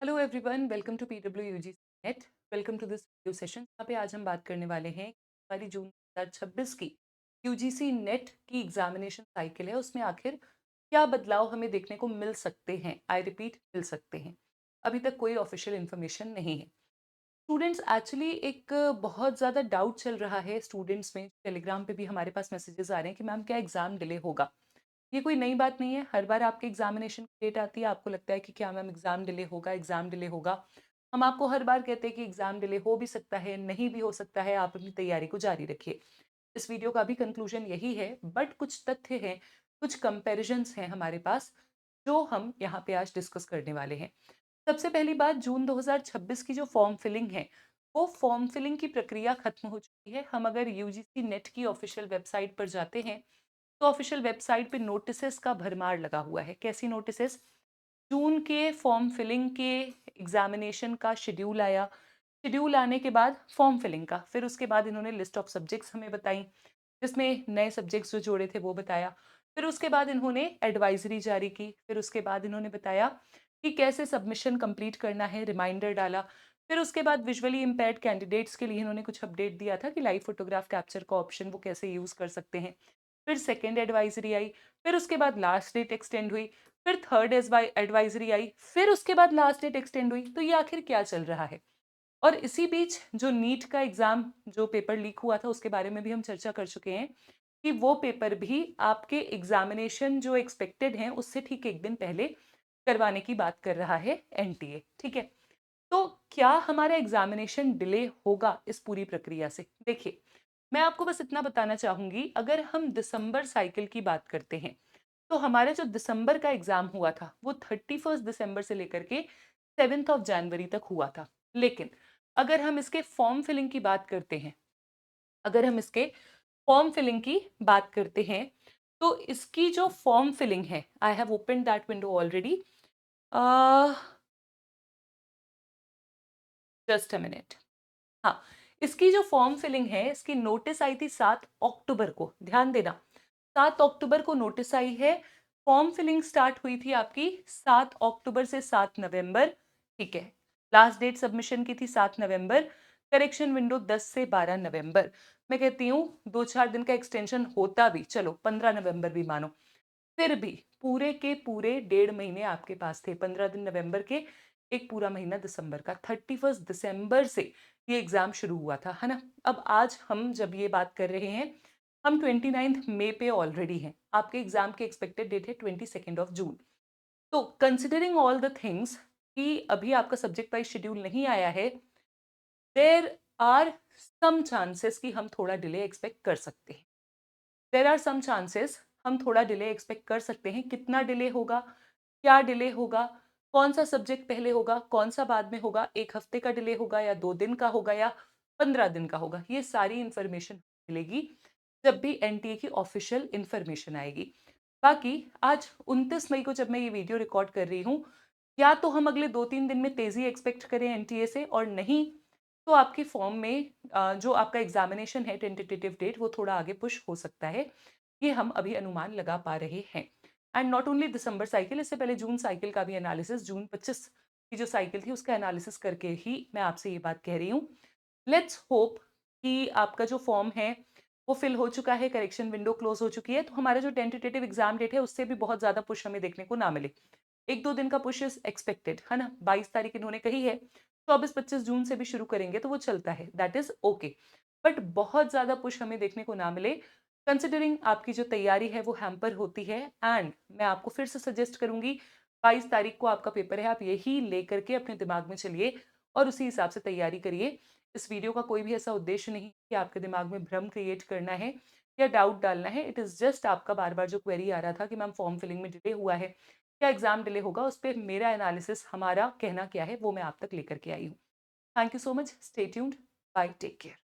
Hello everyone, welcome to PWUG net. Welcome to this video session. यहाँ पे आज हम बात करने वाले हैं हमारी जून 2026 की यूजीसी नेट की एग्जामिनेशन साइकिल है, उसमें आखिर क्या बदलाव हमें देखने को मिल सकते हैं। आई रिपीट, मिल सकते हैं। अभी तक कोई ऑफिशियल इन्फॉर्मेशन नहीं है। स्टूडेंट्स एक्चुअली एक बहुत ज़्यादा डाउट चल रहा है स्टूडेंट्स में। टेलीग्राम पे भी हमारे पास मैसेजेस आ रहे हैं कि मैम क्या एग्ज़ाम डिले होगा। ये कोई नई बात नहीं है। हर बार आपके एग्जामिनेशन की डेट आती है, आपको लगता है कि क्या मैम एग्जाम डिले होगा, एग्जाम डिले होगा। हम आपको हर बार कहते हैं कि एग्जाम डिले हो भी सकता है, नहीं भी हो सकता है, आप अपनी तैयारी को जारी रखिए। इस वीडियो का भी कंक्लूजन यही है, बट कुछ तथ्य हैं, कुछ कंपैरिजंस हैं हमारे पास, जो हम यहाँ पे आज डिस्कस करने वाले हैं। सबसे पहली बात, जून 2026 की जो फॉर्म फिलिंग है, वो फॉर्म फिलिंग की प्रक्रिया खत्म हो चुकी है। हम अगर यूजीसी नेट की ऑफिशियल वेबसाइट पर जाते हैं तो ऑफिशियल वेबसाइट पे नोटिसेस का भरमार लगा हुआ है। कैसी नोटिसेस? जून के फॉर्म फिलिंग के एग्जामिनेशन का शेड्यूल आया। शेड्यूल आने के बाद फॉर्म फिलिंग का, फिर उसके बाद इन्होंने लिस्ट ऑफ सब्जेक्ट्स हमें बताई, जिसमें नए सब्जेक्ट्स जो जोड़े थे वो बताया। फिर उसके बाद इन्होंने एडवाइजरी जारी की। फिर उसके बाद इन्होंने बताया कि कैसे सबमिशन कंप्लीट करना है, रिमाइंडर डाला। फिर उसके बाद विजुअली इम्पेयर्ड कैंडिडेट्स के लिए इन्होंने कुछ अपडेट दिया था कि लाइव फोटोग्राफ कैप्चर का ऑप्शन वो कैसे यूज़ कर सकते हैं। फिर सेकेंड एडवाइजरी आई। फिर उसके बाद लास्ट डेट एक्सटेंड हुई। फिर थर्ड एडवाइजरी आई। फिर उसके बाद लास्ट डेट एक्सटेंड हुई। तो ये आखिर क्या चल रहा है? और इसी बीच जो नीट का एग्जाम, जो पेपर लीक हुआ था, उसके बारे में भी हम चर्चा कर चुके हैं कि वो पेपर भी आपके एग्जामिनेशन जो एक्सपेक्टेड हैं उससे ठीक एक दिन पहले करवाने की बात कर रहा है एनटीए। ठीक है, तो क्या हमारा एग्जामिनेशन डिले होगा इस पूरी प्रक्रिया से? देखिए, मैं आपको बस इतना बताना चाहूंगी, अगर हम दिसंबर साइकिल की बात करते हैं तो हमारा जो दिसंबर का एग्जाम हुआ था वो 31 दिसंबर से लेकर के 7 जनवरी तक हुआ था। लेकिन अगर हम इसके फॉर्म फिलिंग की बात करते हैं, अगर हम इसके फॉर्म फिलिंग की बात करते हैं तो इसकी जो फॉर्म फिलिंग है, I have open that window already. Just a minute. हाँ, इसकी जो फॉर्म फिलिंग है, इसकी नोटिस आई थी 7 अक्टूबर को। ध्यान देना, 7 अक्टूबर को नोटिस आई है। फॉर्म फिलिंग स्टार्ट हुई थी आपकी 7 अक्टूबर से 7 नवंबर। ठीक है, लास्ट डेट सबमिशन की थी 7 नवंबर। करेक्शन विंडो 10 से 12 नवंबर। मैं कहती हूँ 2-4 दिन का एक्सटेंशन होता भी, चलो 15 नवंबर भी मानो, फिर भी पूरे के पूरे 1.5 महीने आपके पास थे। 15 दिन नवंबर के, एक पूरा महीना दिसंबर का। 31 दिसंबर से ये एग्जाम शुरू हुआ था, है ना। अब आज हम जब ये बात कर रहे हैं, हम 29 मई पे ऑलरेडी हैं। आपके एग्जाम की एक्सपेक्टेड डेट है 22 जून। तो कंसिडरिंग ऑल द थिंग्स कि अभी आपका सब्जेक्ट वाइज शेड्यूल नहीं आया है, देर आर सम चांसेस कि हम थोड़ा डिले एक्सपेक्ट कर सकते हैं। देर आर सम चांसेस, हम थोड़ा डिले एक्सपेक्ट कर सकते हैं। कितना डिले होगा, क्या डिले होगा, कौन सा सब्जेक्ट पहले होगा, कौन सा बाद में होगा, 1 हफ्ते का डिले होगा या 2 दिन का होगा या 15 दिन का होगा, ये सारी इंफॉर्मेशन मिलेगी जब भी एनटीए की ऑफिशियल इंफॉर्मेशन आएगी। बाकी आज 29 मई को जब मैं ये वीडियो रिकॉर्ड कर रही हूँ, या तो हम अगले 2-3 दिन में तेजी एक्सपेक्ट करें एनटीए से, और नहीं तो आपकी फॉर्म में जो आपका एग्जामिनेशन है टेंटेटिव डेट, वो थोड़ा आगे पुश हो सकता है। ये हम अभी अनुमान लगा पा रहे हैं। And not only December cycle, इससे पहले जून साइकिल का भी एनालिसिस, जून 25 की जो साइकिल थी उसका एनालिसिस करके ही मैं आपसे ये बात कह रही हूँ। लेट्स होप कि आपका जो फॉर्म है वो फिल हो चुका है, करेक्शन विंडो क्लोज हो चुकी है, तो हमारा जो टेंटेटिव एग्जाम डेट है उससे भी बहुत ज्यादा पुश हमें देखने को ना मिले। 1-2 दिन का पुश इज एक्सपेक्टेड, है ना। 22 तारीख इन्होंने कही है, 24-25 जून से भी शुरू करेंगे तो वो चलता है, दैट इज ओके। बट बहुत ज्यादा पुश हमें देखने को ना मिले, कंसिडरिंग आपकी जो तैयारी है वो हैम्पर होती है। एंड मैं आपको फिर से सजेस्ट करूंगी, 22 तारीख को आपका पेपर है, आप यही लेकर के अपने दिमाग में चलिए और उसी हिसाब से तैयारी करिए। इस वीडियो का कोई भी ऐसा उद्देश्य नहीं कि आपके दिमाग में भ्रम क्रिएट करना है या डाउट डालना है। इट इज़ जस्ट आपका बार बार जो क्वेरी आ रहा था कि मैम फॉर्म फिलिंग में डिले हुआ है, क्या एग्जाम डिले होगा, उस पर मेरा एनालिसिस, हमारा कहना क्या है, वो मैं आप तक लेकर के आई हूँ। Thank you so much, stay tuned, bye, take care.